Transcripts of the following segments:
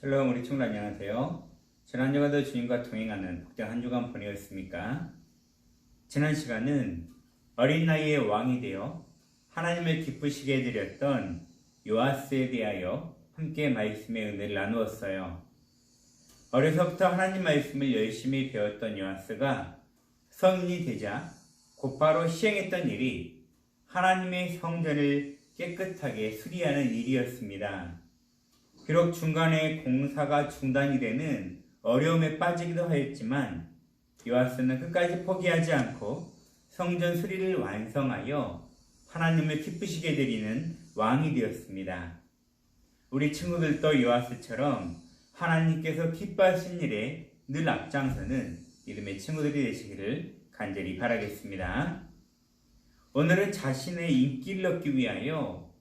샬롬 우리 친구들 안녕하세요. 지난 주간도 주님과 동행하는 복된 한 주간 보내셨습니까? 지난 시간은 어린 나이에 왕이 되어 하나님을 기쁘시게 해드렸던 요아스에 대하여 함께 말씀의 은혜를 나누었어요. 어려서부터 하나님 말씀을 열심히 배웠던 요아스가 성인이 되자 곧바로 시행했던 일이 하나님의 성전을 깨끗하게 수리하는 일이었습니다. 비록 중간에 공사가 중단이 되는 어려움에 빠지기도 하였지만 요아스는 끝까지 포기하지 않고 성전 수리를 완성하여 하나님을 기쁘시게 드리는 왕이 되었습니다. 우리 친구들도 요아스처럼 하나님께서 기뻐하신 일에 늘 앞장서는 믿음의 친구들이 되시기를 간절히 바라겠습니다. 오늘은 자신의 인기를 얻기 위하여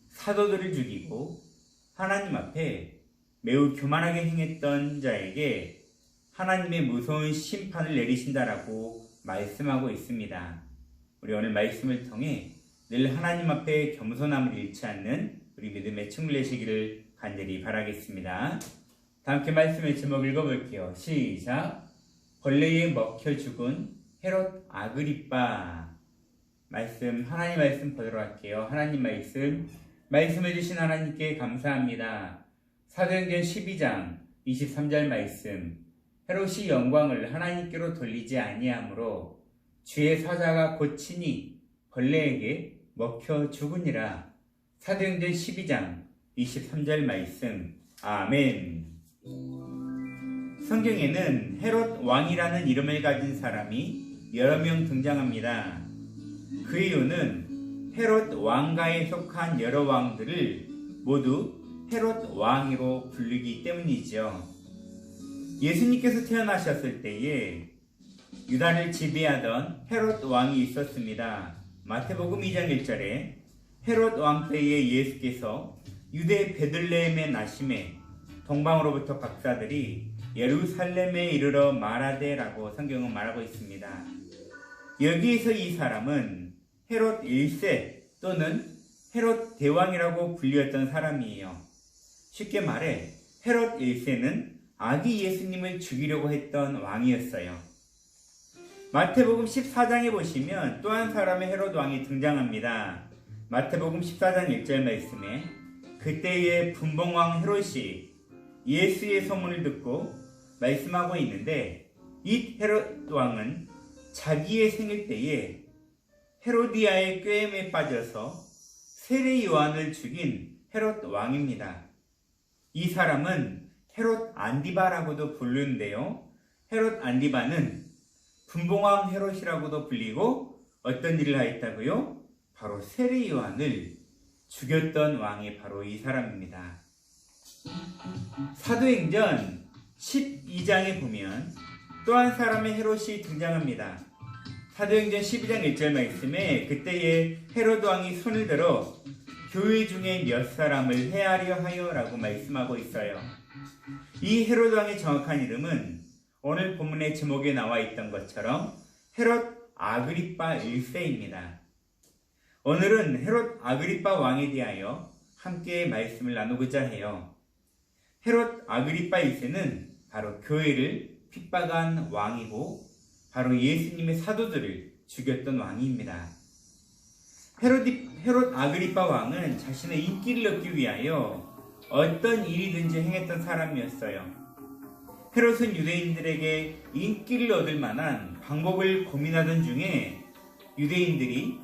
사도들을 죽이고 하나님 앞에 매우 교만하게 행했던 자에게 하나님의 무서운 심판을 내리신다라고 말씀하고 있습니다. 우리 오늘 말씀을 통해 늘 하나님 앞에 겸손함을 잃지 않는 우리 믿음의 친구들 되시기를 간절히 바라겠습니다. 다 함께 말씀의 제목 읽어볼게요. 시작! 벌레에 먹혀 죽은 헤롯 아그리빠. 하나님 말씀 보도록 할게요. 하나님 말씀을 주신 하나님께 감사합니다. 사도행전 12장 23절 말씀. 헤롯이 영광을 하나님께로 돌리지 아니하므로 주의 사자가 고치니 벌레에게 먹혀 죽으니라. 사도행전 12장 23절 말씀. 아멘. 성경에는 헤롯 왕이라는 이름을 가진 사람이 여러 명 등장합니다. 그 이유는 헤롯 왕가에 속한 여러 왕들을 모두 헤롯 왕으로 부르기 때문이죠. 예수님께서 태어나셨을 때에 유다를 지배하던 헤롯 왕이 있었습니다. 마태복음 2장 1절에 헤롯 왕 때에 예수께서 유대 베들레헴에 나심에 동방으로부터 박사들이 예루살렘에 이르러 말하되라고 성경은 말하고 있습니다. 여기에서 이 사람은 헤롯 1세 또는 헤롯 대왕이라고 불렸던 사람이에요. 쉽게 말해 헤롯 1세는 아기 예수님을 죽이려고 했던 왕이었어요. 마태복음 14장에 보시면 또 한 사람의 헤롯 왕이 등장합니다. 마태복음 14장 1절 말씀에 그때의 분봉왕 헤롯이 예수의 소문을 듣고 말씀하고 있는데 이 헤롯 왕은 자기의 생일 때에 헤로디아의 꾀임에 빠져서 세례 요한을 죽인 헤롯 왕입니다. 이 사람은 헤롯 안디바라고도 부르는데요. 헤롯 안디바는 분봉왕 헤롯이라고도 불리고 어떤 일을 하였다고요? 바로 세례 요한을 죽였던 왕이 바로 이 사람입니다. 사도행전 12장에 보면 또 한 사람의 헤롯이 등장합니다. 사도행전 12장 1절 말씀에 그때에 헤롯 왕이 손을 들어 교회 중에 몇 사람을 해하려 하여라고 말씀하고 있어요. 이 헤롯 왕의 정확한 이름은 오늘 본문의 제목에 나와 있던 것처럼 헤롯 아그리빠 1세입니다. 오늘은 헤롯 아그리빠 왕에 대하여 함께 말씀을 나누고자 해요. 헤롯 아그리빠 1세는 바로 교회를 핍박한 왕이고 바로 예수님의 사도들을 죽였던 왕입니다. 헤롯 아그리빠 왕은 자신의 인기를 얻기 위하여 어떤 일이든지 행했던 사람이었어요. 헤롯은 유대인들에게 인기를 얻을 만한 방법을 고민하던 중에 유대인들이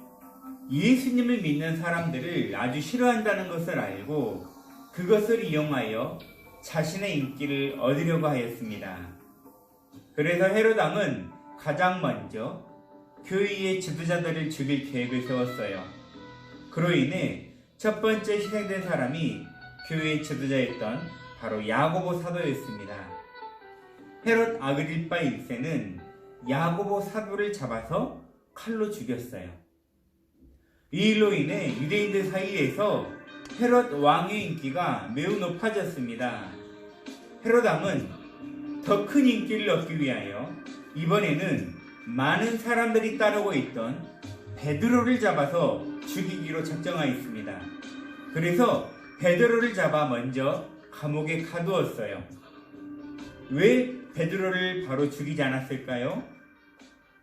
예수님을 믿는 사람들을 아주 싫어한다는 것을 알고 그것을 이용하여 자신의 인기를 얻으려고 하였습니다. 그래서 헤롯 왕은 가장 먼저 교회의 지도자들을 죽일 계획을 세웠어요. 그로 인해 첫 번째 희생된 사람이 교회의 지도자였던 바로 야고보 사도였습니다. 헤롯 아그리빠 1세는 야고보 사도를 잡아서 칼로 죽였어요. 이 일로 인해 유대인들 사이에서 헤롯 왕의 인기가 매우 높아졌습니다. 헤롯 왕은 더 큰 인기를 얻기 위하여 이번에는 많은 사람들이 따르고 있던 베드로를 잡아서 죽이기로 작정하였습니다. 그래서 베드로를 잡아 먼저 감옥에 가두었어요. 왜 베드로를 바로 죽이지 않았을까요?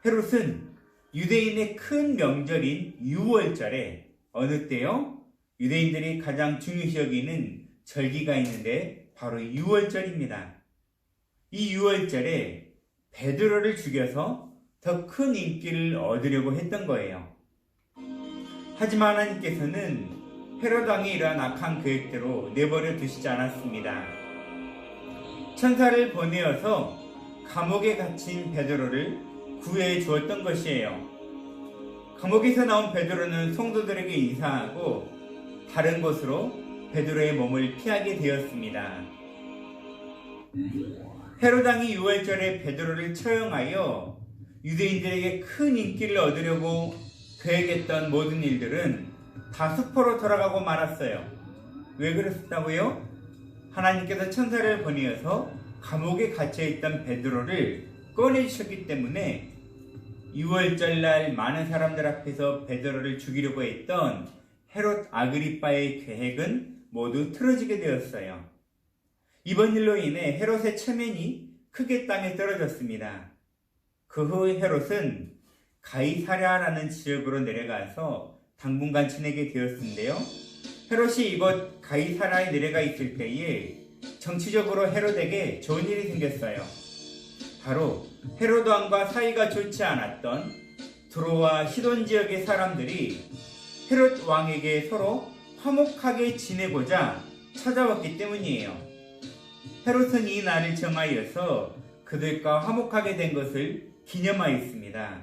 헤롯은 유대인의 큰 명절인 유월절에, 어느 때요? 유대인들이 가장 중요시 여기는 절기가 있는데 바로 유월절입니다. 이 유월절에 베드로를 죽여서 더 큰 인기를 얻으려고 했던 거예요. 하지만 하나님께서는 헤롯 왕의 이러한 악한 계획대로 내버려 두시지 않았습니다. 천사를 보내어서 감옥에 갇힌 베드로를 구해 주었던 것이에요. 감옥에서 나온 베드로는 성도들에게 인사하고 다른 곳으로 베드로의 몸을 피하게 되었습니다. 헤롯 왕이 유월절에 베드로를 처형하여 유대인들에게 큰 인기를 얻으려고 계획했던 모든 일들은 다 수포로 돌아가고 말았어요. 왜 그랬다고요? 하나님께서 천사를 보내어서 감옥에 갇혀있던 베드로를 꺼내주셨기 때문에 유월절날 많은 사람들 앞에서 베드로를 죽이려고 했던 헤롯 아그리빠의 계획은 모두 틀어지게 되었어요. 이번 일로 인해 헤롯의 체면이 크게 땅에 떨어졌습니다. 그 후 헤롯은 가이사랴라는 지역으로 내려가서 당분간 지내게 되었는데요. 헤롯이 이곳 가이사랴에 내려가 있을 때에 정치적으로 헤롯에게 좋은 일이 생겼어요. 바로 헤롯 왕과 사이가 좋지 않았던 두로와 시돈 지역의 사람들이 헤롯 왕에게 서로 화목하게 지내고자 찾아왔기 때문이에요. 헤롯은 이 날을 정하여서 그들과 화목하게 된 것을 기념하였습니다.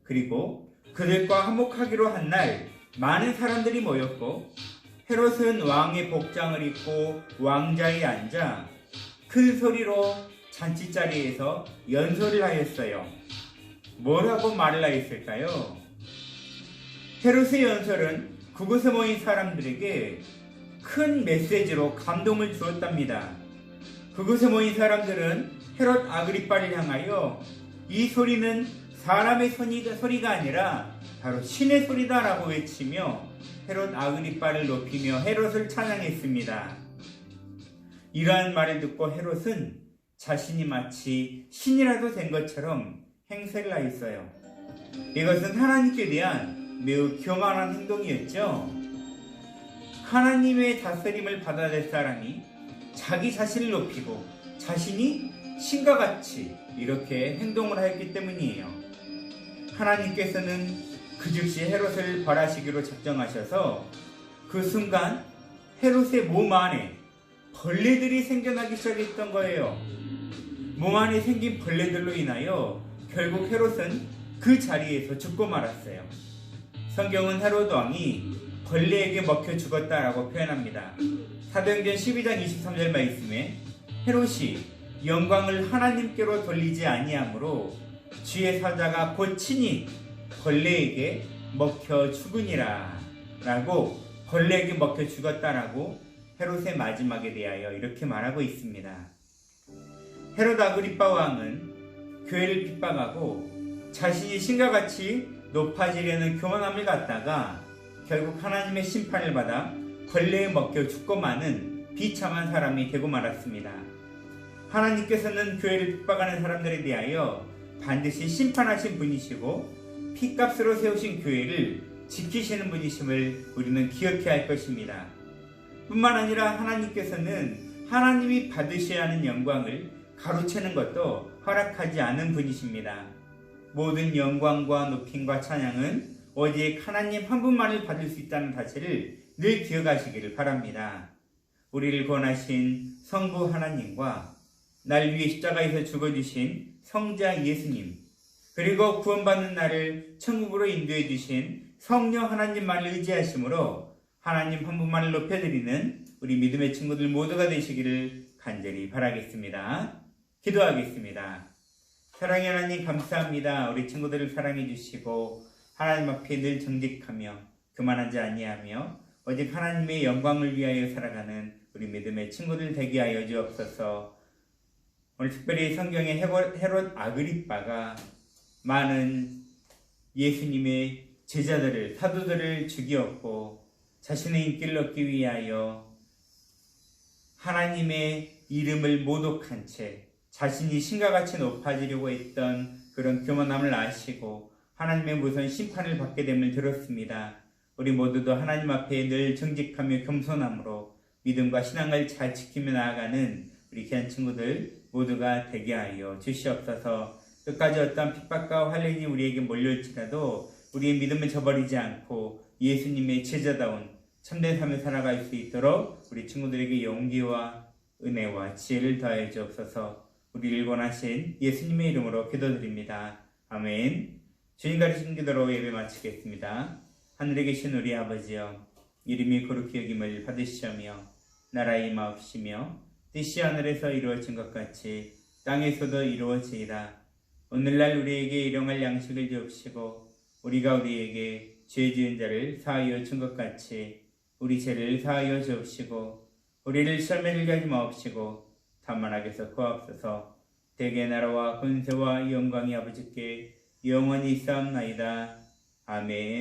그리고 그들과 화목하기로 한 날 많은 사람들이 모였고 헤롯은 왕의 복장을 입고 왕자에 앉아 큰 소리로 잔치자리에서 연설을 하였어요. 뭐라고 말을 하였을까요? 헤롯의 연설은 그곳에 모인 사람들에게 큰 메시지로 감동을 주었답니다. 그곳에 모인 사람들은 헤롯 아그리빠를 향하여 이 소리는 사람의 소리가 아니라 바로 신의 소리다라고 외치며 헤롯 아그리빠를 높이며 헤롯을 찬양했습니다. 이러한 말을 듣고 헤롯은 자신이 마치 신이라도 된 것처럼 행세를 하였어요. 이것은 하나님께 대한 매우 교만한 행동이었죠. 하나님의 다스림을 받아낼 사람이 자기 자신을 높이고 자신이 신과 같이 이렇게 행동을 하였기 때문이에요. 하나님께서는 그 즉시 헤롯을 벌하시기로 작정하셔서 그 순간 헤롯의 몸 안에 벌레들이 생겨나기 시작했던 거예요. 몸 안에 생긴 벌레들로 인하여 결국 헤롯은 그 자리에서 죽고 말았어요. 성경은 헤롯 왕이 벌레에게 먹혀 죽었다라고 표현합니다. 사도행전 12장 23절 말씀에 헤롯이 영광을 하나님께로 돌리지 아니하므로 주의 사자가 곧 친히 벌레에게 먹혀 죽으니라 라고, 벌레에게 먹혀 죽었다라고 헤롯의 마지막에 대하여 이렇게 말하고 있습니다. 헤롯 아그리빠 왕은 교회를 핍박하고 자신이 신과 같이 높아지려는 교만함을 갖다가 결국 하나님의 심판을 받아 벌레에 먹혀 죽고 마는 비참한 사람이 되고 말았습니다. 하나님께서는 교회를 핍박하는 사람들에 대하여 반드시 심판하신 분이시고 피값으로 세우신 교회를 지키시는 분이심을 우리는 기억해야 할 것입니다. 뿐만 아니라 하나님께서는 하나님이 받으셔야 하는 영광을 가로채는 것도 허락하지 않은 분이십니다. 모든 영광과 높임과 찬양은 오직 하나님 한 분만을 받을 수 있다는 사실을 늘 기억하시기를 바랍니다. 우리를 구원하신 성부 하나님과 날 위해 십자가에서 죽어주신 성자 예수님, 그리고 구원받는 나를 천국으로 인도해 주신 성령 하나님만을 의지하심으로 하나님 한 분만을 높여드리는 우리 믿음의 친구들 모두가 되시기를 간절히 바라겠습니다. 기도하겠습니다. 사랑의 하나님 감사합니다. 우리 친구들을 사랑해 주시고 하나님 앞에 늘 정직하며 교만하지 아니하며 오직 하나님의 영광을 위하여 살아가는 우리 믿음의 친구들 되게 하여 주옵소서. 오늘 특별히 성경의 헤롯 아그리빠가 많은 예수님의 제자들을, 사도들을 죽이었고 자신의 인기를 얻기 위하여 하나님의 이름을 모독한 채 자신이 신과 같이 높아지려고 했던 그런 교만함을 아시고 하나님의 무서운 심판을 받게 됨을 들었습니다. 우리 모두도 하나님 앞에 늘 정직하며 겸손함으로 믿음과 신앙을 잘 지키며 나아가는 우리 귀한 친구들 모두가 되게 하여 주시옵소서. 끝까지 어떠한 핍박과 환난이 우리에게 몰려올지라도 우리의 믿음을 저버리지 않고 예수님의 제자다운 참된 삶을 살아갈 수 있도록 우리 친구들에게 용기와 은혜와 지혜를 더해 주옵소서. 우리를 원하신 예수님의 이름으로 기도드립니다. 아멘. 주님 가르치신 기도로 예배 마치겠습니다. 하늘에 계신 우리 아버지여, 이름이 거룩히 여김을 받으시오며 나라의 임하옵시며 뜻이 하늘에서 이루어진 것 같이 땅에서도 이루어지이다. 오늘날 우리에게 일용할 양식을 주옵시고 우리가 우리에게 죄 지은 자를 사하여 준 것 같이 우리 죄를 사하여 주옵시고 우리를 시험에 들게 하지 마옵시고 다만 악에서 구하옵소서. 대개 나라와 권세와 영광이 아버지께 영원히 있사옵나이다. 아멘.